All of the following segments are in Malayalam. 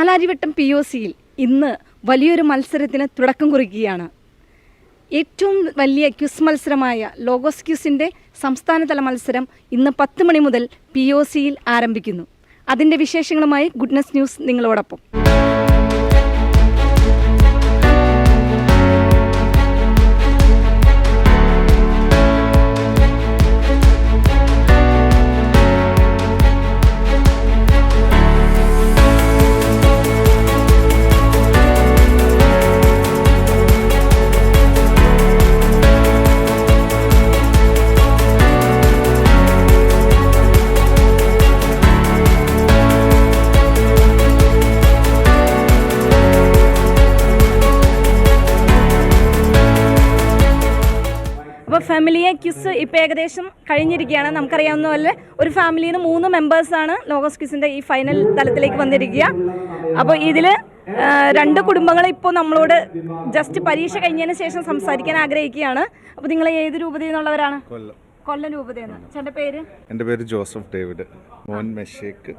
പാലാരിവട്ടം POCയിൽ ഇന്ന് വലിയൊരു മത്സരത്തിന് തുടക്കം കുറിക്കുകയാണ്. ഏറ്റവും വലിയ ക്വിസ് മത്സരമായ ലോഗോസ് ക്വിസിൻ്റെ സംസ്ഥാനതല മത്സരം ഇന്ന് 10 മണി മുതൽ POCയിൽ ആരംഭിക്കുന്നു. അതിൻ്റെ വിശേഷങ്ങളുമായി ഗുഡ്നസ് ന്യൂസ് നിങ്ങളോടൊപ്പം. അപ്പോൾ ഫാമിലിയെ ക്വിസ് ഇപ്പോൾ ഏകദേശം കഴിഞ്ഞിരിക്കുകയാണ്. നമുക്കറിയാവുന്ന പോലെ ഒരു ഫാമിലിയിൽ നിന്ന് 3 മെമ്പേഴ്സാണ് ലോഗോസ് ക്വിസിൻ്റെ ഈ ഫൈനൽ തലത്തിലേക്ക് വന്നിരിക്കുക. അപ്പോൾ ഇതിൽ 2 കുടുംബങ്ങൾ ഇപ്പോൾ നമ്മളോട് ജസ്റ്റ് പരീക്ഷ കഴിഞ്ഞതിന് ശേഷം സംസാരിക്കാൻ ആഗ്രഹിക്കുകയാണ്. അപ്പോൾ നിങ്ങൾ ഏത് രൂപതയിൽ നിന്നുള്ളവരാണ്? കൊല്ലം രൂപതയിൽ നിന്ന്. ചേട്ടൻ്റെ പേര്? എൻ്റെ പേര് ജോസഫ് ഡേവിഡ്. മോൻ മെഷേക്ക്.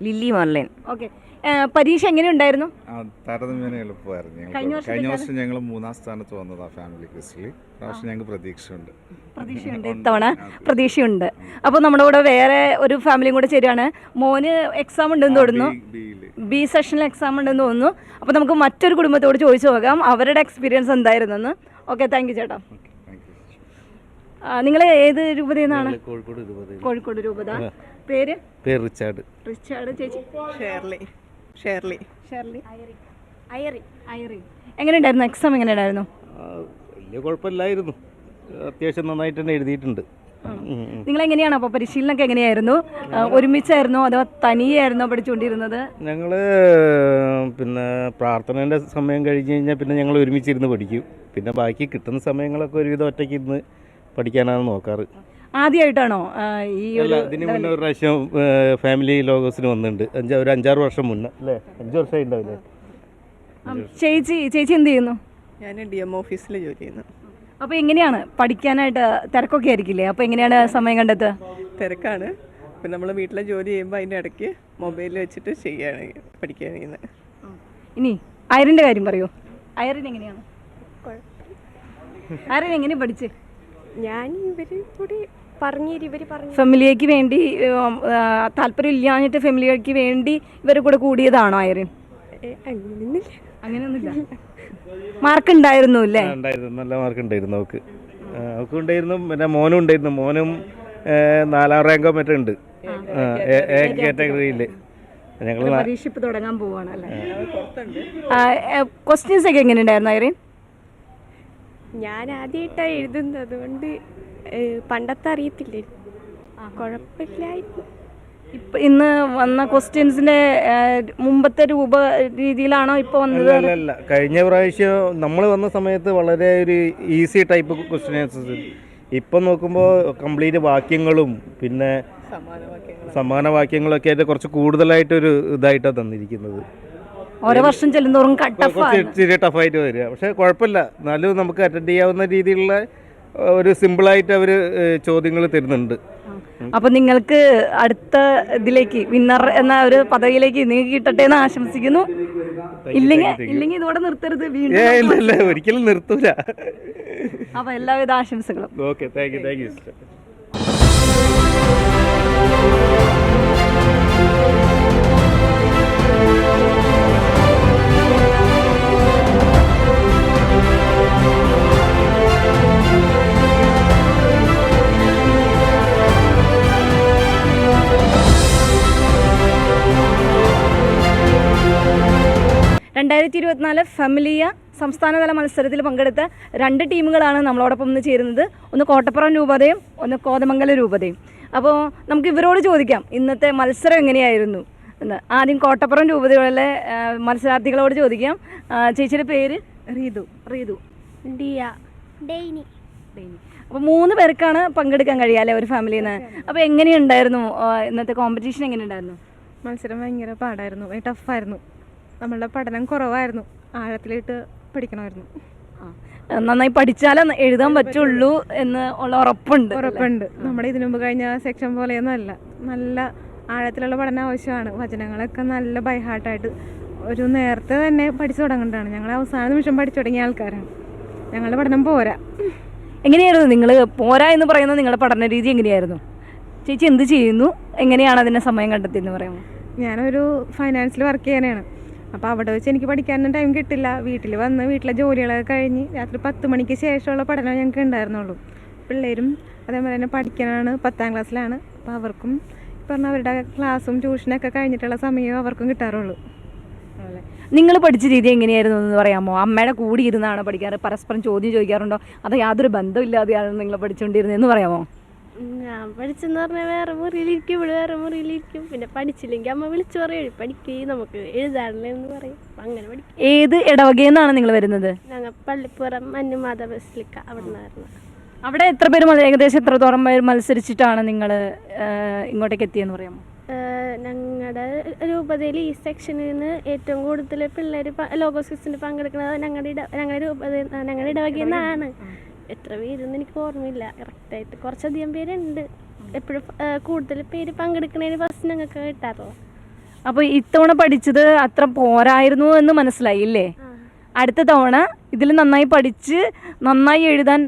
Lily Marlon. ഓക്കെ, പരീക്ഷ എങ്ങനെയുണ്ടായിരുന്നു? താരതമ്യേന എളുപ്പമായിരുന്നു. കഴിഞ്ഞ വർഷം ഞങ്ങൾ 3ാം സ്ഥാനത്ത് വന്നതാണ് ഫാമിലി ക്വിസിൽ. പ്രാവശ്യം ഞങ്ങൾക്ക് പ്രതീക്ഷയുണ്ട്. ഇത്തവണ പ്രതീക്ഷയുണ്ട്. അപ്പോൾ നമ്മുടെ കൂടെ വേറെ ഒരു ഫാമിലിയും കൂടെ ചേരുകയാണ്. മോന് എക്സാം ഉണ്ടെന്ന് തോന്നുന്നു, B സെഷനിൽ എക്സാം ഉണ്ടെന്ന് തോന്നുന്നു. അപ്പോൾ നമുക്ക് മറ്റൊരു കുടുംബത്തോട് ചോദിച്ചു നോക്കാം അവരുടെ എക്സ്പീരിയൻസ് എന്തായിരുന്നെന്ന്. ഓക്കെ, താങ്ക് യു ചേട്ടാ. നിങ്ങൾ ഏത് രൂപതയിൽ നിന്നാണ്? കോഴിക്കോട് രൂപത. പേര്? റിച്ചാർഡ്. ചേച്ചി? ഷേർലി. എങ്ങനെയുണ്ടായിരുന്നു എക്സാം? എങ്ങനെയുണ്ടായിരുന്നു? വലിയ കുഴപ്പമില്ലായിരുന്നു, അത്യാവശ്യം നന്നായിട്ട് തന്നെ എഴുതിയിട്ടുണ്ട്. നിങ്ങൾ എങ്ങനെയാണ് അപ്പോൾ പരിശീലനമൊക്കെ എങ്ങനെയായിരുന്നു? ഒരുമിച്ചായിരുന്നോ അതോ തനിയായിരുന്നോ പഠിച്ചുകൊണ്ടിരുന്നത്? ഞങ്ങൾ പിന്നെ പ്രാർത്ഥനേൻ്റെ സമയം കഴിഞ്ഞ് കഴിഞ്ഞാൽ പിന്നെ ഞങ്ങൾ ഒരുമിച്ചിരുന്ന് പഠിക്കും. പിന്നെ ബാക്കി കിട്ടുന്ന സമയങ്ങളൊക്കെ ഒരുവിധം ഒറ്റയ്ക്ക് ഇരുന്ന് പഠിക്കാനാണ് നോക്കാറ്. ആദ്യമായിട്ടാണോ ഈ? ഇതിന് മുന്നേ ഒരു പ്രാവശ്യം ഫാമിലി ലോഗോസിന് വന്നിട്ടുണ്ട്. ഒരു 5-6 വർഷം മുന്നേ അല്ലേ? 5 വർഷമായി ഉണ്ടാവില്ലേ? ചേച്ചി എന്ത് ചെയ്യുന്നു? ഞാൻ DM ഓഫീസിൽ ജോലി ചെയ്യുന്നു. അപ്പോൾ എങ്ങനെയാണ് പഠിക്കാനായിട്ട്? തിരക്കൊക്കെ ആയിരിക്കില്ലേ? അപ്പോൾ എങ്ങനെയാണ് സമയം കണ്ടെത്തുക? തിരക്കാണ്. പിന്നെ നമ്മൾ വീട്ടിലെ ജോലി ചെയ്യുമ്പോൾ അതിൻ്റെ ഇടയ്ക്ക് മൊബൈലിൽ വെച്ചിട്ട് പഠിക്കുകയാണ് ചെയ്യുന്നത്. ഇനി ഐറിൻ്റെ കാര്യം പറയൂ. ഐറിൻ എങ്ങനെയാണ്? ഐറിൻ എങ്ങനെ പഠിച്ച്? ഞാൻ ഇവർ ഫാമിലിക്ക് വേണ്ടി താല്പര്യം ഇല്ലാഞ്ഞിട്ട് ഫാമിലിക്ക് വേണ്ടി ഇവരെ കൂടെ കൂടിയതാണോ ഐറിൻ? അങ്ങനെയൊന്നുമില്ല. മാർക്ക് ഉണ്ടായിരുന്നു അല്ലേ? നല്ല മാർക്ക് ഉണ്ടായിരുന്നു. അവൾക്ക് ഉണ്ടായിരുന്നു. പിന്നെ മോനും ഉണ്ടായിരുന്നു. മോനും 4ാം റാങ്കോ മറ്റോ ഉണ്ട് കാറ്റഗറിയിൽ. ഞങ്ങൾ പരീക്ഷ ഇപ്പം തുടങ്ങാൻ പോവാണ് അല്ലേ? ക്വസ്റ്റ്യൻസ് ഒക്കെ എങ്ങനെയുണ്ടായിരുന്നു ഐറിൻ? ഞാൻ ആദ്യമായിട്ടാണ് എഴുതുന്നത്, അതുകൊണ്ട് പണ്ടത്തെ അറിയത്തില്ലേ, കുഴപ്പമില്ലായിരുന്നു. ഇപ്പം ഇന്ന് വന്ന ക്വസ്റ്റ്യൻസിൻ്റെ മുമ്പത്തെ രീതിയിലാണോ ഇപ്പോൾ വന്നത്? അല്ല, കഴിഞ്ഞ പ്രാവശ്യം നമ്മൾ വന്ന സമയത്ത് വളരെ ഒരു ഈസി ടൈപ്പ് ക്വസ്റ്റ്യൻസ്. ഇപ്പം നോക്കുമ്പോൾ കംപ്ലീറ്റ് വാക്യങ്ങളും പിന്നെ സമാന വാക്യങ്ങളൊക്കെ ആയിട്ട് കുറച്ച് കൂടുതലായിട്ടൊരു ഇതായിട്ടാണ് തന്നിരിക്കുന്നത്. ഓരോ വർഷം ചെല്ലുന്തോറും ഇച്ചിരി ടഫായിട്ട് വരിക. പക്ഷേ കുഴപ്പമില്ല, എന്നാലും നമുക്ക് അറ്റൻഡ് ചെയ്യാവുന്ന രീതിയിലുള്ള ഒരു സിമ്പിളായിട്ട് അവർ ചോദ്യങ്ങൾ തരുന്നുണ്ട്. അപ്പം നിങ്ങൾക്ക് അടുത്ത ഇതിലേക്ക് വിന്നർ എന്ന ഒരു പദവിയിലേക്ക് നിങ്ങൾക്ക് കിട്ടട്ടെ എന്ന് ആശംസിക്കുന്നു. ഇല്ലെങ്കിൽ ഇതോടെ നിർത്തരുത്, ഇല്ല ഒരിക്കലും നിർത്തൂല. അപ്പം എല്ലാവിധ ആശംസകളും. Okay, thank you. ഫാമിലിയ സംസ്ഥാനതല മത്സരത്തിൽ പങ്കെടുത്ത 2 ടീമുകളാണ് നമ്മളോടൊപ്പം ഇന്ന് ചേരുന്നത്. ഒന്ന് കോട്ടപ്പുറം രൂപതയും ഒന്ന് കോതമംഗലം രൂപതയും. അപ്പോൾ നമുക്ക് ഇവരോട് ചോദിക്കാം ഇന്നത്തെ മത്സരം എങ്ങനെയായിരുന്നു എന്ന്. ആദ്യം കോട്ടപ്പുറം രൂപതകളിലെ മത്സരാർത്ഥികളോട് ചോദിക്കാം. ചേച്ചിയുടെ പേര്? റീതു. ഡെയ്നി. അപ്പോൾ 3 പേർക്കാണ് പങ്കെടുക്കാൻ കഴിയുക അല്ലേ ഒരു ഫാമിലിയിൽ നിന്ന്? അപ്പോൾ എങ്ങനെയുണ്ടായിരുന്നു ഇന്നത്തെ കോമ്പറ്റീഷൻ? എങ്ങനെയുണ്ടായിരുന്നു മത്സരം? ഭയങ്കര പാടായിരുന്നു, ടഫായിരുന്നു. നമ്മളുടെ പഠനം കുറവായിരുന്നു, ആഴത്തിലിട്ട് പഠിക്കണമായിരുന്നു. നന്നായി പഠിച്ചാലേ എഴുതാൻ പറ്റുള്ളൂ എന്ന് ഉള്ള ഉറപ്പുണ്ട്. നമ്മുടെ ഇതിനു മുമ്പ് കഴിഞ്ഞ സെക്ഷൻ പോലെയൊന്നും അല്ല. നല്ല ആഴത്തിലുള്ള പഠനം ആവശ്യമാണ്. വചനങ്ങളൊക്കെ നല്ല ബൈഹാർട്ടായിട്ട് ഒരു നേരത്തെ തന്നെ പഠിച്ചു തുടങ്ങേണ്ടതാണ്. ഞങ്ങൾ അവസാന നിമിഷം പഠിച്ചു തുടങ്ങിയ ആൾക്കാരാണ്. ഞങ്ങളുടെ പഠനം പോരാ. എങ്ങനെയായിരുന്നു നിങ്ങൾ പോരാ എന്ന് പറയുന്നത്? നിങ്ങളുടെ പഠന രീതി എങ്ങനെയായിരുന്നു? ചേച്ചി എന്ത് ചെയ്യുന്നു, എങ്ങനെയാണ് അതിനെ സമയം കണ്ടെത്തിയെന്ന് പറയുമ്പോൾ? ഞാനൊരു ഫൈനാൻസിൽ വർക്ക് ചെയ്യാനാണ്. അപ്പോൾ അവിടെ വെച്ച് എനിക്ക് പഠിക്കാനും ടൈം കിട്ടില്ല. വീട്ടിൽ വന്ന് വീട്ടിലെ ജോലികളൊക്കെ കഴിഞ്ഞ് രാത്രി 10 മണിക്ക് ശേഷമുള്ള പഠനം ഞങ്ങൾക്ക് ഉണ്ടായിരുന്നുള്ളൂ. പിള്ളേരും അതേപോലെ തന്നെ പഠിക്കാനാണ്, 10ാം ക്ലാസ്സിലാണ്. അപ്പോൾ അവർക്കും പറഞ്ഞ അവരുടെ ക്ലാസ്സും ട്യൂഷനൊക്കെ കഴിഞ്ഞിട്ടുള്ള സമയം അവർക്കും കിട്ടാറുള്ളൂ. നിങ്ങൾ പഠിച്ച രീതി എങ്ങനെയായിരുന്നു എന്ന് പറയാമോ? അമ്മയുടെ കൂടി ഇരുന്നാണ് പഠിക്കാറ്? പരസ്പരം ചോദ്യം ചോദിക്കാറുണ്ടോ? അതോ യാതൊരു ബന്ധമില്ലാതെയാണ് നിങ്ങൾ പഠിച്ചുകൊണ്ടിരുന്നതെന്ന് പറയാമോ? ഞാൻ പഠിച്ചെന്ന് പറഞ്ഞാൽ വേറെ മുറിയിലിരിക്കും, ഇവിടെ വേറെ മുറിയിലിരിക്കും. പിന്നെ പഠിച്ചില്ലെങ്കിൽ അമ്മ വിളിച്ചു പറയും പഠിക്കുകയും നമുക്ക് എഴുതാറില്ല എന്ന് പറയും. അപ്പം അങ്ങനെ പഠിക്കും. ഏത് ഇടവകയെന്നാണ് നിങ്ങൾ വരുന്നത്? ഞങ്ങൾ പള്ളിപ്പുറം മഞ്ഞുമാത ബസിലിക്ക അവിടെ നിന്നായിരുന്നു. അവിടെ എത്ര പേര് ഏകദേശം എത്രത്തോളം പേര് മത്സരിച്ചിട്ടാണ് നിങ്ങൾ ഇങ്ങോട്ടേക്ക് എത്തിയെന്ന് പറയാമോ? ഞങ്ങളുടെ രൂപതയിൽ ഈ സെക്ഷനിൽ നിന്ന് ഏറ്റവും കൂടുതൽ പിള്ളേർ ലോഗോസ് ക്വിസിന് പങ്കെടുക്കുന്നത് ഞങ്ങളുടെ ഇടവകയിൽ നിന്നാണ്. എത്ര പേരെന്ന് എനിക്ക് ഓർമ്മയില്ല കറക്റ്റായിട്ട്. കുറച്ചധികം പേരുണ്ട്. എപ്പോഴും കൂടുതൽ പേര് പങ്കെടുക്കുന്നതിന് ഫസ്റ്റ് ഞങ്ങൾക്ക് കിട്ടാറുള്ളൂ. അപ്പോൾ ഇത്തവണ പഠിച്ചത് അത്ര പോരായിരുന്നു എന്ന് മനസ്സിലായില്ലേ? അടുത്ത തവണ ഇതിൽ നന്നായി പഠിച്ച് നന്നായി എഴുതാൻ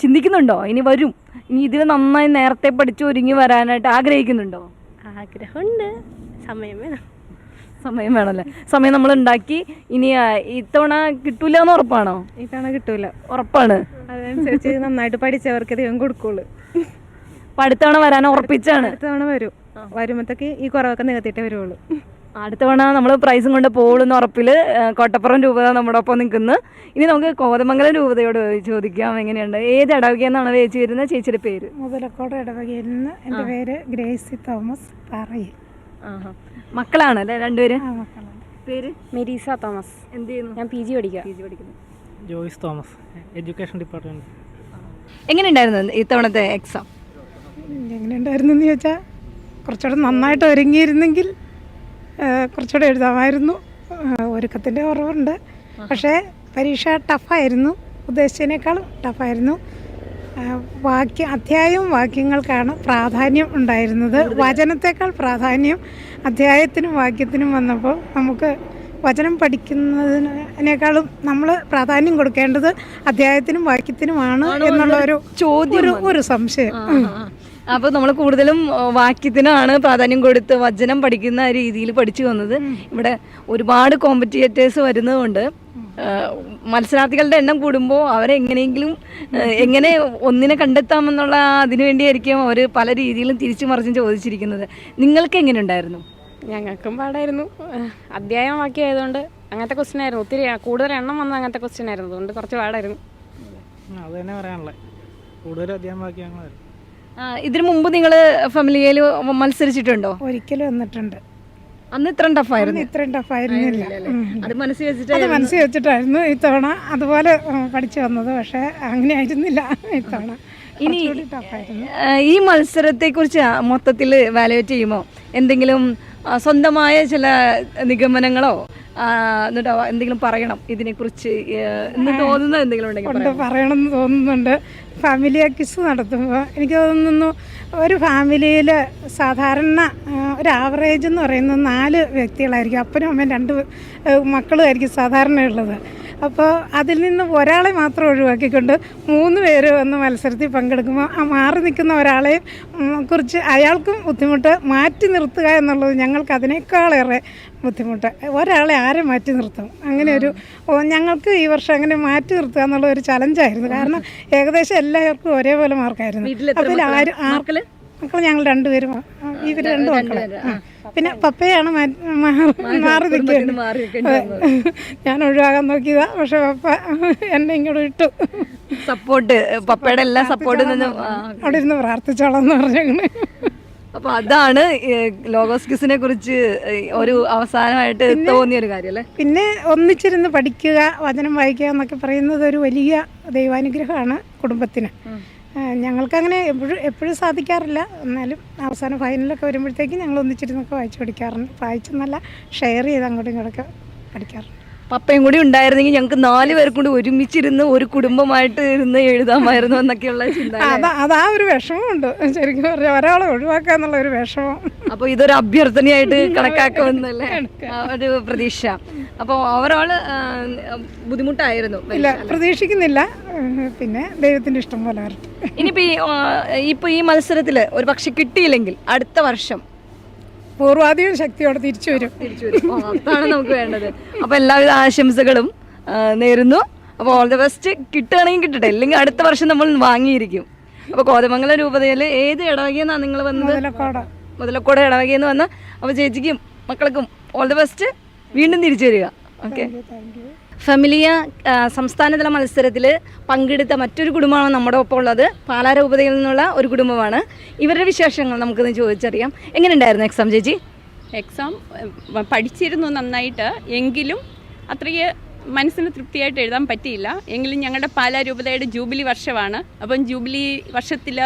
ചിന്തിക്കുന്നുണ്ടോ? ഇനി വരും, ഇനി ഇതിൽ നന്നായി നേരത്തെ പഠിച്ച് ഒരുങ്ങി വരാനായിട്ട് ആഗ്രഹിക്കുന്നുണ്ടോ? ആഗ്രഹമുണ്ട്. സമയം വേണം. സമയം വേണമല്ലേ? സമയം നമ്മൾ ഉണ്ടാക്കി. ഇനി ഇത്തവണ കിട്ടൂല എന്ന് ഉറപ്പാണോ? ഇത്തവണ കിട്ടൂല, ഉറപ്പാണ്. അതനുസരിച്ച് നന്നായിട്ട് പഠിച്ചവർക്ക് ദൈവം കൊടുക്കുള്ളൂ. അപ്പം അടുത്തവണ വരാൻ ഉറപ്പിച്ചാണ്? അടുത്തവണ വരും. വരുമ്പോഴത്തേക്ക് ഈ കുറവൊക്കെ നികത്തിയിട്ടേ വരുള്ളൂ. അടുത്തവണ നമ്മൾ പ്രൈസും കൊണ്ട് പോകുന്ന ഉറപ്പിൽ കോട്ടപ്പുറം രൂപത നമ്മുടെ ഒപ്പം നിൽക്കുന്നു. ഇനി നമുക്ക് കോതമംഗലം രൂപതയോട് ചോദിക്കാം എങ്ങനെയുണ്ട്. ഏത് ഇടവകയെന്നാണ് ചേച്ചി വരുന്നത്? ചേച്ചിയുടെ പേര്? മുതലക്കോട് ഇടവകയിൽ നിന്ന്. എൻ്റെ പേര് ഗ്രേസി തോമസ് പാറയിൽ. മക്കളാണ് അല്ലേ രണ്ടുപേര്? പേര് മെരീസ തോമസ്. എന്ത് ചെയ്യുന്നു? ഞാൻ PG പഠിക്കുക. PG പഠിക്കുന്നു. Joyce Thomas, education department. എങ്ങനെയുണ്ടായിരുന്നു ഇത്തവണത്തെ എക്സാം? എങ്ങനെയുണ്ടായിരുന്നു എന്ന് ചോദിച്ചാൽ കുറച്ചുകൂടെ നന്നായിട്ട് ഒരുങ്ങിയിരുന്നെങ്കിൽ കുറച്ചുകൂടെ എഴുതാമായിരുന്നു. ഒരുക്കത്തിൻ്റെ കുറവുണ്ട്. പക്ഷേ പരീക്ഷ ടഫായിരുന്നു, ഉദ്ദേശിച്ചതിനേക്കാളും ടഫായിരുന്നു. അധ്യായവും വാക്യങ്ങൾക്കാണ് പ്രാധാന്യം ഉണ്ടായിരുന്നത്. വചനത്തേക്കാൾ പ്രാധാന്യം അധ്യായത്തിനും വാക്യത്തിനും വന്നപ്പോൾ നമുക്ക് വചനം പഠിക്കുന്നതിനേക്കാളും നമ്മൾ പ്രാധാന്യം കൊടുക്കേണ്ടത് അധ്യായത്തിനും വാക്യത്തിനുമാണ് എന്നുള്ള ഒരു സംശയം. അപ്പോൾ നമ്മൾ കൂടുതലും വാക്യത്തിനാണ് പ്രാധാന്യം കൊടുത്ത് വചനം പഠിക്കുന്ന രീതിയിൽ പഠിച്ചു വന്നത്. ഇവിടെ ഒരുപാട് കോമ്പറ്റേറ്റേഴ്സ് വരുന്നതുകൊണ്ട് മത്സരാർത്ഥികളുടെ എണ്ണം കൂടുമ്പോൾ അവരെ എങ്ങനെ ഒന്നിനെ കണ്ടെത്താമെന്നുള്ള അതിനു വേണ്ടിയായിരിക്കും അവർ പല രീതിയിലും തിരിച്ചു മറിച്ചും ചോദിച്ചിരിക്കുന്നത്. നിങ്ങൾക്ക് എങ്ങനെ ഉണ്ടായിരുന്നു? ഞങ്ങൾക്കും പാടായിരുന്നു. അധ്യായം വാക്യമായതുകൊണ്ട് അങ്ങനത്തെ ക്വസ്റ്റ്യൻ ആയിരുന്നു. ഒത്തിരി കൂടുതൽ എണ്ണം വന്ന അങ്ങനത്തെ ക്വസ്റ്റ്യൻ ആയിരുന്നു. അതുകൊണ്ട് കുറച്ച് പാടായിരുന്നു. അത് തന്നെ പറയാനുള്ളത്. കൂടുതൽ അധ്യായം വാക്യങ്ങളായിരുന്നു. ഇതിനു മുമ്പ് നിങ്ങൾ ഫാമിലിയിൽ മത്സരിച്ചിട്ടുണ്ടോ? ഒരിക്കലും വന്നിട്ടുണ്ട്. അന്ന് ഇത്രയും ടഫായിരുന്നു? ഇത്രയും ടഫായിരുന്നില്ല. അത് മനസ്സിൽ വെച്ചിട്ടായിരുന്നു ഇത്തവണ അതുപോലെ പഠിച്ചു വന്നത്. പക്ഷേ അങ്ങനെ ആയിരുന്നില്ല ഇത്തവണ. ഇനി ഈ മത്സരത്തെക്കുറിച്ച് മൊത്തത്തിൽ വാലുവേറ്റ് ചെയ്യുമ്പോൾ എന്തെങ്കിലും സ്വന്തമായ ചില നിഗമനങ്ങളോ എന്നിട്ടോ എന്തെങ്കിലും പറയണം ഇതിനെക്കുറിച്ച് എന്ന് തോന്നുന്നത് എന്തെങ്കിലും ഉണ്ടെങ്കിൽ പറയണമെന്ന് തോന്നുന്നുണ്ട്. ഫാമിലി ക്വിസ് നടത്തുമ്പോൾ എനിക്ക് തോന്നുന്നു ഒരു ഫാമിലിയിൽ സാധാരണ ഒരു ആവറേജ് എന്ന് പറയുന്നത് 4 വ്യക്തികളായിരിക്കും. അപ്പനും അമ്മയും 2 മക്കളുമായിരിക്കും സാധാരണ ഉള്ളത്. അപ്പോൾ അതിൽ നിന്ന് ഒരാളെ മാത്രം ഒഴിവാക്കിക്കൊണ്ട് 3 പേര് വന്ന് മത്സരത്തിൽ പങ്കെടുക്കുമ്പോൾ ആ മാറി നിൽക്കുന്ന ഒരാളെയും കുറിച്ച് അയാൾക്കും ബുദ്ധിമുട്ട്, മാറ്റി നിർത്തുക എന്നുള്ളത് ഞങ്ങൾക്ക് അതിനേക്കാളേറെ ബുദ്ധിമുട്ട്. ഒരാളെ ആരെ മാറ്റി നിർത്തും? അങ്ങനെ ഞങ്ങൾക്ക് ഈ വർഷം അങ്ങനെ മാറ്റി നിർത്തുക എന്നുള്ള ഒരു ചലഞ്ചായിരുന്നു. കാരണം ഏകദേശം എല്ലാവർക്കും ഒരേപോലെ മാർക്കായിരുന്നു. അതിൽ മക്കൾ ഞങ്ങൾ 2 പേരും, ഇവർ 2 മക്കളെ. പിന്നെ പപ്പയാണ് മാറി നിൽക്കുന്നത്. ഞാൻ ഒഴിവാകാൻ നോക്കിയതാ, പക്ഷെ പപ്പ എന്നെ ഇങ്ങോട്ട് ഇട്ടു. സപ്പോർട്ട്, പപ്പയുടെ എല്ലാ സപ്പോർട്ടിൽ നിന്നും അവിടെ ഇരുന്ന് പ്രാർത്ഥിച്ചോളാം എന്ന് പറഞ്ഞു. അപ്പോൾ അതാണ് ലോഗോസ് ക്വിസിനെ കുറിച്ച് ഒരു അവസാനമായിട്ട് തോന്നിയൊരു കാര്യം അല്ലേ? പിന്നെ ഒന്നിച്ചിരുന്ന് പഠിക്കുക, വചനം വായിക്കുക എന്നൊക്കെ പറയുന്നത് ഒരു വലിയ ദൈവാനുഗ്രഹമാണ് കുടുംബത്തിന്. ഞങ്ങൾക്കങ്ങനെ എപ്പോഴും സാധിക്കാറില്ല. എന്നാലും അവസാനം ഫൈനലൊക്കെ വരുമ്പോഴത്തേക്കും ഞങ്ങൾ ഒന്നിച്ചിരുന്നൊക്കെ വായിച്ചു പഠിക്കാറുണ്ട്. വായിച്ചെന്നല്ല, ഷെയർ ചെയ്ത് അങ്ങോട്ടും ഇങ്ങോട്ടൊക്കെ പഠിക്കാറുണ്ട്. പപ്പയും കൂടി ഉണ്ടായിരുന്നെങ്കിൽ ഞങ്ങൾക്ക് 4 പേർ കൂടി ഒരുമിച്ചിരുന്ന് ഒരു കുടുംബമായിട്ട് ഇരുന്ന് എഴുതാമായിരുന്നു എന്നൊക്കെയുള്ള ചിന്ത. അതാ ഒരു വിഷമമുണ്ട് ശരിക്കും പറഞ്ഞാൽ, ഒരാളെ ഒഴിവാക്കാന്നുള്ള ഒരു വിഷമം. അപ്പോൾ ഇതൊരു അഭ്യർത്ഥനയായിട്ട് കണക്കാക്കുമെന്നല്ലേ ഒരു പ്രതീക്ഷ. അപ്പോൾ ഓവറോള് ബുദ്ധിമുട്ടായിരുന്നു. ഇല്ല, പ്രതീക്ഷിക്കുന്നില്ല. പിന്നെ ദൈവത്തിൻ്റെ ഇഷ്ടം പോലെ വരട്ടെ. ഇനിയിപ്പോൾ ഈ മത്സരത്തിൽ ഒരു പക്ഷെ കിട്ടിയില്ലെങ്കിൽ അടുത്ത വർഷം പൂർവാധികം ശക്തിയോടെ തിരിച്ചു വരും. അതാണ് നമുക്ക് വേണ്ടത്. അപ്പോൾ എല്ലാവിധ ആശംസകളും നേരുന്നു. അപ്പോൾ ഓൾ ദി ബെസ്റ്റ്. കിട്ടുകയാണെങ്കിൽ കിട്ടട്ടെ, അല്ലെങ്കിൽ അടുത്ത വർഷം നമ്മൾ വാങ്ങിയിരിക്കും. അപ്പോൾ കോതമംഗലം രൂപതയിൽ ഏത് ഇടവകയെന്നാണ് നിങ്ങൾ വന്നത്? മുതലക്കോട് ഇടവകയെന്ന് വന്ന. അപ്പോൾ ചേച്ചിക്കും മക്കൾക്കും ഓൾ ദി ബെസ്റ്റ്. വീണ്ടും തിരിച്ചു വരിക. ഓക്കെ. ഫെമിലിയ സംസ്ഥാനതല മത്സരത്തിൽ പങ്കെടുത്ത മറ്റൊരു കുടുംബമാണ് നമ്മുടെ ഒപ്പം ഉള്ളത്. പാലാ രൂപതയിൽ നിന്നുള്ള ഒരു കുടുംബമാണ്. ഇവരുടെ വിശേഷങ്ങൾ നമുക്കൊന്ന് ചോദിച്ചറിയാം. എങ്ങനെയുണ്ടായിരുന്നു എക്സാം ചേച്ചി? എക്സാം പഠിച്ചിരുന്നു നന്നായിട്ട്, എങ്കിലും അത്രയ്ക്ക് മനസ്സിന് തൃപ്തിയായിട്ട് എഴുതാൻ പറ്റിയില്ല. എങ്കിലും ഞങ്ങളുടെ പാലാ രൂപതയുടെ ജൂബിലി വർഷമാണ്. അപ്പം ജൂബിലി വർഷത്തിൽ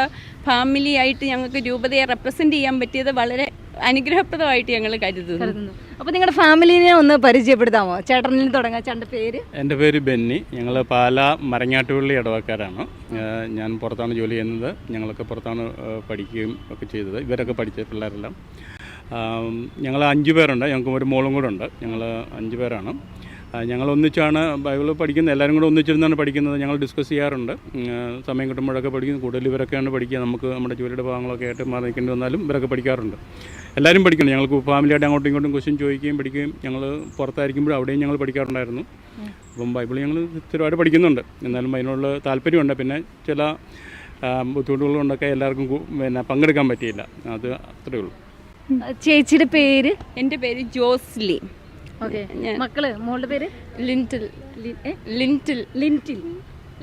ഫാമിലിയായിട്ട് ഞങ്ങൾക്ക് രൂപതയെ റെപ്രസെൻ്റ് ചെയ്യാൻ പറ്റിയത് വളരെ അനുഗ്രഹപ്രദമായിട്ട് ഞങ്ങൾ കരുതുന്നു. അപ്പോൾ നിങ്ങളുടെ ഫാമിലിനെ ഒന്ന് പരിചയപ്പെടുത്താമോ? ചേട്ടനിൽ തുടങ്ങാം. ചേട്ടൻ്റെ പേര്? എൻ്റെ പേര് ബെന്നി. ഞങ്ങൾ പാലാ മരങ്ങാട്ടുപള്ളി ഇടവക്കാരാണ്. ഞാൻ പുറത്താണ് ജോലി ചെയ്യുന്നത്. ഞങ്ങളൊക്കെ പുറത്താണ് പഠിക്കുകയും ഒക്കെ ചെയ്തത്. ഇവരൊക്കെ പഠിച്ച പിള്ളേരെല്ലാം. ഞങ്ങൾ 5 പേരുണ്ട്. ഞങ്ങൾക്ക് ഒരു മോളും കൂടെ ഉണ്ട്. ഞങ്ങൾ 5 പേരാണ്. ഞങ്ങൾ ഒന്നിച്ചാണ് ബൈബിൾ പഠിക്കുന്നത്. എല്ലാവരും കൂടെ ഒന്നിച്ചിരുന്നാണ് പഠിക്കുന്നത്. ഞങ്ങൾ ഡിസ്കസ് ചെയ്യാറുണ്ട്. സമയം കിട്ടുമ്പോഴൊക്കെ പഠിക്കും. കൂടുതൽ ഇവരൊക്കെയാണ് പഠിക്കുക. നമുക്ക് നമ്മുടെ ജോലിയുടെ ഭാഗങ്ങളൊക്കെ ആയിട്ട് മാറി നിൽക്കേണ്ടി വന്നാലും ഇവരൊക്കെ പഠിക്കാറുണ്ട്. എല്ലാവരും പഠിക്കണം. ഞങ്ങൾക്ക് ഫാമിലിയായിട്ട് അങ്ങോട്ടും ഇങ്ങോട്ടും ക്വസ്റ്റ്യൻ ചോദിക്കുകയും പഠിക്കുകയും. ഞങ്ങൾ പുറത്തായിരിക്കുമ്പോഴും അവിടെയും ഞങ്ങൾ പഠിക്കാറുണ്ടായിരുന്നു. അപ്പം ബൈബിൾ ഞങ്ങൾ സ്ഥിരമായിട്ട് പഠിക്കുന്നുണ്ട്. എന്നാലും അതിനുള്ള താല്പര്യമുണ്ട്. പിന്നെ ചില ബുദ്ധിമുട്ടുകൾ കൊണ്ടൊക്കെ എല്ലാവർക്കും പങ്കെടുക്കാൻ പറ്റിയില്ല. അത് അത്രയേ ഉള്ളൂ. ചേച്ചിയുടെ പേര്? എൻ്റെ പേര് ജോസ്ലി. മക്കള് മോളുടെ പേര്? ലിൻറ്റിൽ.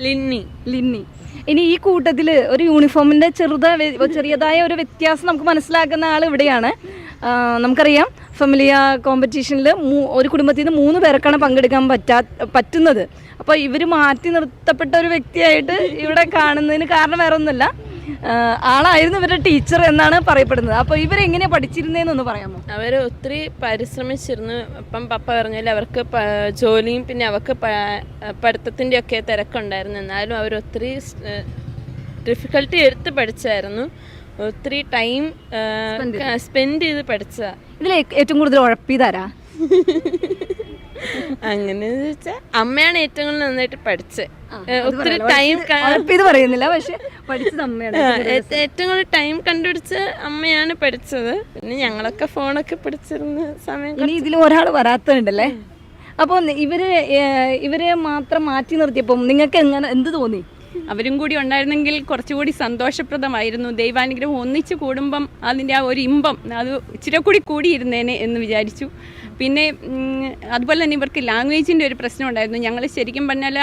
ലിന്നി. ഇനി ഈ കൂട്ടത്തിൽ ഒരു യൂണിഫോമിൻ്റെ ചെറിയതായ ഒരു വ്യത്യാസം നമുക്ക് മനസ്സിലാക്കുന്ന ആൾ ഇവിടെയാണ്. നമുക്കറിയാം ഫെമിലിയ കോമ്പറ്റീഷനിൽ ഒരു കുടുംബത്തിൽ നിന്ന് 3 പേർക്കാണ് പങ്കെടുക്കാൻ പറ്റുന്നത്. അപ്പോൾ ഇവർ മാറ്റി നിർത്തപ്പെട്ട ഒരു വ്യക്തിയായിട്ട് ഇവിടെ കാണുന്നതിന് കാരണം വേറെ ഒന്നുമല്ല, ആളായിരുന്നു ഇവരുടെ ടീച്ചർ എന്നാണ് പറയപ്പെടുന്നത്. അപ്പോൾ ഇവരെങ്ങനെയാണ് പഠിച്ചിരുന്നതെന്നൊന്ന് പറയാമോ? അവർ ഒത്തിരി പരിശ്രമിച്ചിരുന്നു. അപ്പം പപ്പ പറഞ്ഞാൽ അവർക്ക് ജോലിയും പിന്നെ അവർക്ക് പഠിത്തത്തിൻ്റെ ഒക്കെ തിരക്കുണ്ടായിരുന്നു. എന്നാലും അവർ ഒത്തിരി ഡിഫിക്കൽട്ടി എടുത്ത് പഠിച്ചായിരുന്നു. ഒത്തിരി ടൈം സ്പെൻഡ് ചെയ്ത് പഠിച്ചതാണ്. ഇതിൽ ഏറ്റവും കൂടുതൽ ഉഴപ്പിയതാരാ? അങ്ങനെ ചോദിച്ചാൽ അമ്മയാണ് ഏറ്റവും കൂടുതൽ നന്നായിട്ട് പഠിച്ചത്. ഒത്തിരി ടൈം പറയുന്നില്ല, പക്ഷെ പഠിച്ചത് അമ്മയാണ്. ഏറ്റവും കൂടുതൽ ടൈം കണ്ടുപിടിച്ച് അമ്മയാണ് പഠിച്ചത്. പിന്നെ ഞങ്ങളൊക്കെ ഫോണൊക്കെ പഠിച്ചിരുന്ന സമയം. ഇനി ഇതിൽ ഒരാൾ വരാത്തുണ്ടല്ലേ? അപ്പോൾ ഇവരെ മാത്രം മാറ്റി നിർത്തിയപ്പോൾ നിങ്ങൾക്ക് എന്ത് തോന്നി? അവരും കൂടി ഉണ്ടായിരുന്നെങ്കിൽ കുറച്ചുകൂടി സന്തോഷപ്രദമായിരുന്നു. ദൈവാനുഗ്രഹം ഒന്നിച്ച് കൂടുമ്പം അതിൻ്റെ ആ ഒരു ഇമ്പം അത് ഇച്ചിരി കൂടി കൂടിയിരുന്നേനെ എന്ന് വിചാരിച്ചു. പിന്നെ അതുപോലെ തന്നെ ഇവർക്ക് ലാംഗ്വേജിൻ്റെ ഒരു പ്രശ്നം ഉണ്ടായിരുന്നു. ഞങ്ങൾ ശരിക്കും പറഞ്ഞാൽ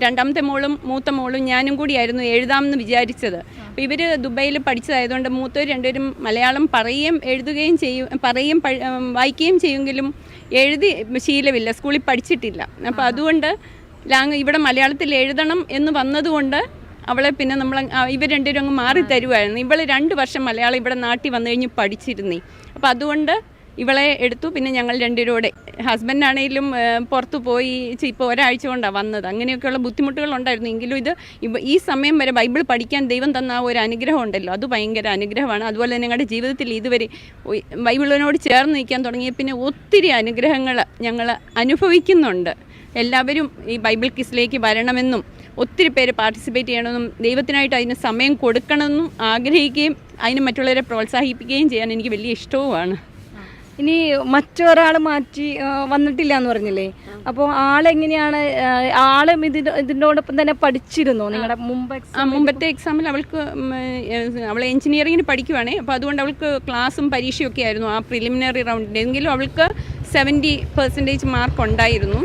രണ്ടാമത്തെ മോളും മൂത്ത മോളും ഞാനും കൂടിയായിരുന്നു എഴുതാമെന്ന് വിചാരിച്ചത്. അപ്പോൾ ഇവർ ദുബൈയിൽ പഠിച്ചതായതുകൊണ്ട് മൂത്തവർ രണ്ടുപേരും മലയാളം എഴുതുകയും വായിക്കുകയും ചെയ്യുമെങ്കിലും എഴുതി ശീലമില്ല, സ്കൂളിൽ പഠിച്ചിട്ടില്ല. അപ്പോൾ അതുകൊണ്ട് ഇവിടെ മലയാളത്തിൽ എഴുതണം എന്ന് വന്നതുകൊണ്ട് അവളെ പിന്നെ ഇവർ രണ്ടുപേരും അങ്ങ് മാറി തരുമായിരുന്നു. ഇവൾ 2 വർഷം മലയാളം ഇവിടെ നാട്ടിൽ വന്നു കഴിഞ്ഞ് പഠിച്ചിരുന്നേ. അപ്പോൾ അതുകൊണ്ട് ഇവളെ എടുത്തു. പിന്നെ ഞങ്ങൾ രണ്ടുപേരോടെ ഹസ്ബൻഡാണെങ്കിലും പുറത്തു പോയി ഇപ്പോൾ ഒരാഴ്ച കൊണ്ടാണ് വന്നത്. അങ്ങനെയൊക്കെയുള്ള ബുദ്ധിമുട്ടുകളുണ്ടായിരുന്നു. എങ്കിലും ഈ സമയം വരെ ബൈബിൾ പഠിക്കാൻ ദൈവം തന്ന ഒരു അനുഗ്രഹം ഉണ്ടല്ലോ, അത് ഭയങ്കര അനുഗ്രഹമാണ്. അതുപോലെ തന്നെ ഞങ്ങളുടെ ജീവിതത്തിൽ ഇതുവരെ ബൈബിളിനോട് ചേർന്ന് നിൽക്കാൻ തുടങ്ങിയ പിന്നെ ഒത്തിരി അനുഗ്രഹങ്ങൾ ഞങ്ങൾ അനുഭവിക്കുന്നുണ്ട്. എല്ലാവരും ഈ ബൈബിൾ ക്വിസിലേക്ക് വരണമെന്നും ഒത്തിരി പേര് പാർട്ടിസിപ്പേറ്റ് ചെയ്യണമെന്നും ദൈവത്തിനായിട്ട് അതിന് സമയം കൊടുക്കണമെന്നും ആഗ്രഹിക്കുകയും അതിന് മറ്റുള്ളവരെ പ്രോത്സാഹിപ്പിക്കുകയും ചെയ്യാൻ എനിക്ക് വലിയ ഇഷ്ടവുമാണ്. ഇനി മറ്റൊരാൾ മാറ്റി വന്നിട്ടില്ല എന്ന് പറഞ്ഞില്ലേ? അപ്പോൾ ആളെങ്ങനെയാണ്? ആളും ഇതിനോടൊപ്പം തന്നെ പഠിച്ചിരുന്നോ? നിങ്ങളുടെ മുമ്പത്തെ എക്സാമിൽ അവൾ എഞ്ചിനീയറിങ്ങിന് പഠിക്കുവാണേ. അപ്പോൾ അതുകൊണ്ട് അവൾക്ക് ക്ലാസ്സും പരീക്ഷയൊക്കെ ആയിരുന്നു ആ പ്രിലിമിനറി റൗണ്ടിൽ. എങ്കിലും അവൾക്ക് 70% മാർക്ക് ഉണ്ടായിരുന്നു.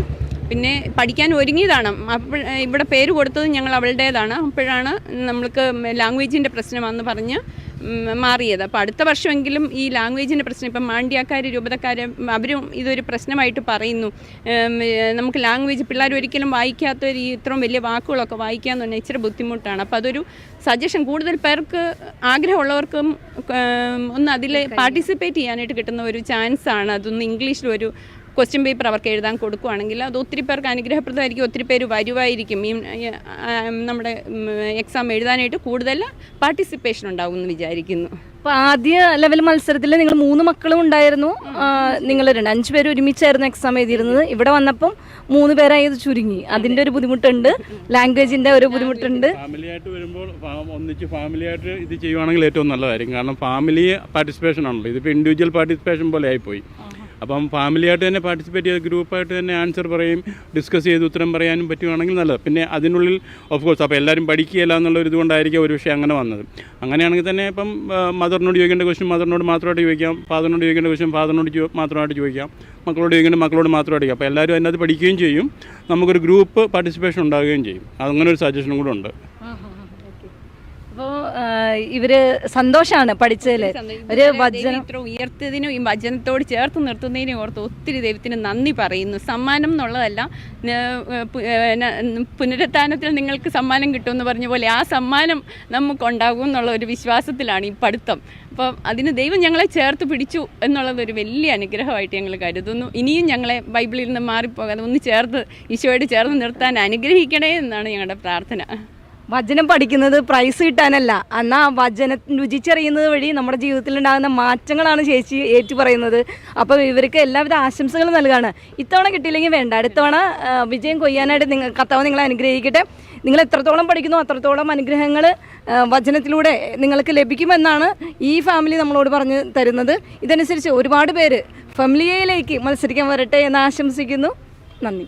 പിന്നെ പഠിക്കാൻ ഒരുങ്ങിയതാണ്. അപ്പോൾ ഇവിടെ പേര് കൊടുത്തത് ഞങ്ങൾ അവളുടേതാണ്. അപ്പോഴാണ് നമ്മൾക്ക് ലാംഗ്വേജിൻ്റെ പ്രശ്നമാണെന്ന് പറഞ്ഞ് മാറിയത്. അപ്പോൾ അടുത്ത വർഷമെങ്കിലും ഈ ലാംഗ്വേജിൻ്റെ പ്രശ്നം, ഇപ്പം മാണ്ഡ്യക്കാർ രൂപതക്കാർ അവരും ഇതൊരു പ്രശ്നമായിട്ട് പറയുന്നു. നമുക്ക് ലാംഗ്വേജ് പിള്ളേർ ഒരിക്കലും വായിക്കാത്തൊരു ഇത്രയും വലിയ വാക്കുകളൊക്കെ വായിക്കാമെന്ന് പറഞ്ഞാൽ ഇച്ചിരി ബുദ്ധിമുട്ടാണ്. അപ്പോൾ അതൊരു സജഷൻ, കൂടുതൽ പേർക്ക് ആഗ്രഹമുള്ളവർക്കും ഒന്ന് അതിൽ പാർട്ടിസിപ്പേറ്റ് ചെയ്യാനായിട്ട് കിട്ടുന്ന ഒരു ചാൻസാണ്. അതൊന്ന് ഇംഗ്ലീഷിലൊരു ക്വസ്റ്റ്യൻ പേപ്പർ അവർക്ക് എഴുതാൻ കൊടുക്കുകയാണെങ്കിൽ അത് ഒത്തിരി പേർക്ക് അനുഗ്രഹപ്രദമായിരിക്കും, ഒത്തിരി പേര് വരുമായിരിക്കും. ഈ നമ്മുടെ എക്സാം എഴുതാനായിട്ട് കൂടുതൽ പാർട്ടിസിപ്പേഷൻ ഉണ്ടാവും എന്ന് വിചാരിക്കുന്നു. അപ്പോൾ ആദ്യ ലെവൽ മത്സരത്തിൽ നിങ്ങൾ 3 മക്കളും ഉണ്ടായിരുന്നു, നിങ്ങൾ 5 പേര് ഒരുമിച്ചായിരുന്നു എക്സാം എഴുതിയിരുന്നത്. ഇവിടെ വന്നപ്പം 3 പേരായി ഇത് ചുരുങ്ങി. അതിൻ്റെ ഒരു ബുദ്ധിമുട്ടുണ്ട്, ലാംഗ്വേജിൻ്റെ ഒരു ബുദ്ധിമുട്ടുണ്ട്. ഫാമിലിയായിട്ട് വരുമ്പോൾ ഒന്നിച്ച് ഫാമിലിയായിട്ട് ഇത് ചെയ്യുവാണെങ്കിൽ ഏറ്റവും നല്ലതായിരിക്കും. കാരണം ഫാമിലി പാർട്ടിസിപ്പേഷൻ ആണല്ലോ, ഇതിപ്പോൾ ഇൻഡിവിജ്വൽ പാർട്ടിസിപ്പേഷൻ പോലെ ആയിപ്പോയി. അപ്പം ഫാമിലിയായിട്ട് തന്നെ പാർട്ടിസിപ്പേറ്റ് ചെയ്ത് ഗ്രൂപ്പായിട്ട് തന്നെ ആൻസർ പറയും, ഡിസ്കസ് ചെയ്ത് ഉത്തരം പറയാനും പറ്റുവാണെങ്കിൽ നല്ലത്. പിന്നെ അതിനുള്ളിൽ ഓഫ് കോഴ്സ് അപ്പോൾ എല്ലാവരും പഠിക്കുകയില്ല എന്നുള്ള ഒരു ഇതുകൊണ്ടായിരിക്കും ഒരു പക്ഷേ അങ്ങനെ വന്നത്. അങ്ങനെയാണെങ്കിൽ തന്നെ ഇപ്പം മദറിനോട് ചോദിക്കേണ്ട ക്വസ്റ്റ്യൻ മദറിനോട് മാത്രമായിട്ട് ചോദിക്കാം, ഫാദറിനോട് ചോദിക്കേണ്ട ക്വസ്റ്റ്യൻ ഫാദറിനോട് മാത്രമായിട്ട് ചോദിക്കാം, മക്കളോട് ചോദിക്കേണ്ട മക്കളോട് മാത്രമായിട്ട് ചോദിക്കാം. അപ്പോൾ എല്ലാവരും അതിനകത്ത് പഠിക്കുകയും ചെയ്യും, നമുക്കൊരു ഗ്രൂപ്പ് പാർട്ടിസിപ്പേഷൻ ഉണ്ടാവുകയും ചെയ്യും. അങ്ങനെ ഒരു സജഷനും കൂടെ ഉണ്ട്. അപ്പോൾ ഇവർ സന്തോഷമാണ് പഠിച്ചതിൽ. ഒരു വചനം ഇത്ര ഉയർത്തിയതിനും ഈ വചനത്തോട് ചേർത്ത് നിർത്തുന്നതിനും ഓർത്ത് ഒത്തിരി ദൈവത്തിന് നന്ദി പറയുന്നു. സമ്മാനം എന്നുള്ളതല്ല, പുനരുത്ഥാനത്തിൽ നിങ്ങൾക്ക് സമ്മാനം കിട്ടുമെന്ന് പറഞ്ഞ പോലെ ആ സമ്മാനം നമുക്കുണ്ടാകും എന്നുള്ള ഒരു വിശ്വാസത്തിലാണ് ഈ പഠിത്തം. അപ്പം അതിന് ദൈവം ഞങ്ങളെ ചേർത്ത് പിടിച്ചു എന്നുള്ളതൊരു വലിയ അനുഗ്രഹമായിട്ട് ഞങ്ങൾ കരുതുന്നു. ഇനിയും ഞങ്ങളെ ബൈബിളിൽ നിന്ന് മാറിപ്പോകാതെ ഒന്ന് ചേർത്ത് ഈശോയോട് ചേർന്ന് നിർത്താൻ അനുഗ്രഹിക്കണേ എന്നാണ് ഞങ്ങളുടെ പ്രാർത്ഥന. വചനം പഠിക്കുന്നത് പ്രൈസ് കിട്ടാനല്ല, എന്നാൽ വചനം രുചിച്ചറിയുന്നത് വഴി നമ്മുടെ ജീവിതത്തിൽ ഉണ്ടാകുന്ന മാറ്റങ്ങളാണ് ചേച്ചി ഏറ്റു പറയുന്നത്. അപ്പോൾ ഇവർക്ക് എല്ലാവിധ ആശംസകളും നൽകുകയാണ്. ഇത്തവണ കിട്ടിയില്ലെങ്കിൽ വേണ്ട, അടുത്തവണ വിജയം കൊയ്യാനായിട്ട് കർത്താവ് നിങ്ങളെ അനുഗ്രഹിക്കട്ടെ. നിങ്ങൾ എത്രത്തോളം പഠിക്കുന്നു അത്രത്തോളം അനുഗ്രഹങ്ങൾ വചനത്തിലൂടെ നിങ്ങൾക്ക് ലഭിക്കുമെന്നാണ് ഈ ഫാമിലി നമ്മളോട് പറഞ്ഞു തരുന്നത്. ഇതനുസരിച്ച് ഒരുപാട് പേര് ഫാമിലിയിലേക്ക് മത്സരിക്കാൻ വരട്ടെ എന്ന് ആശംസിക്കുന്നു. നന്ദി.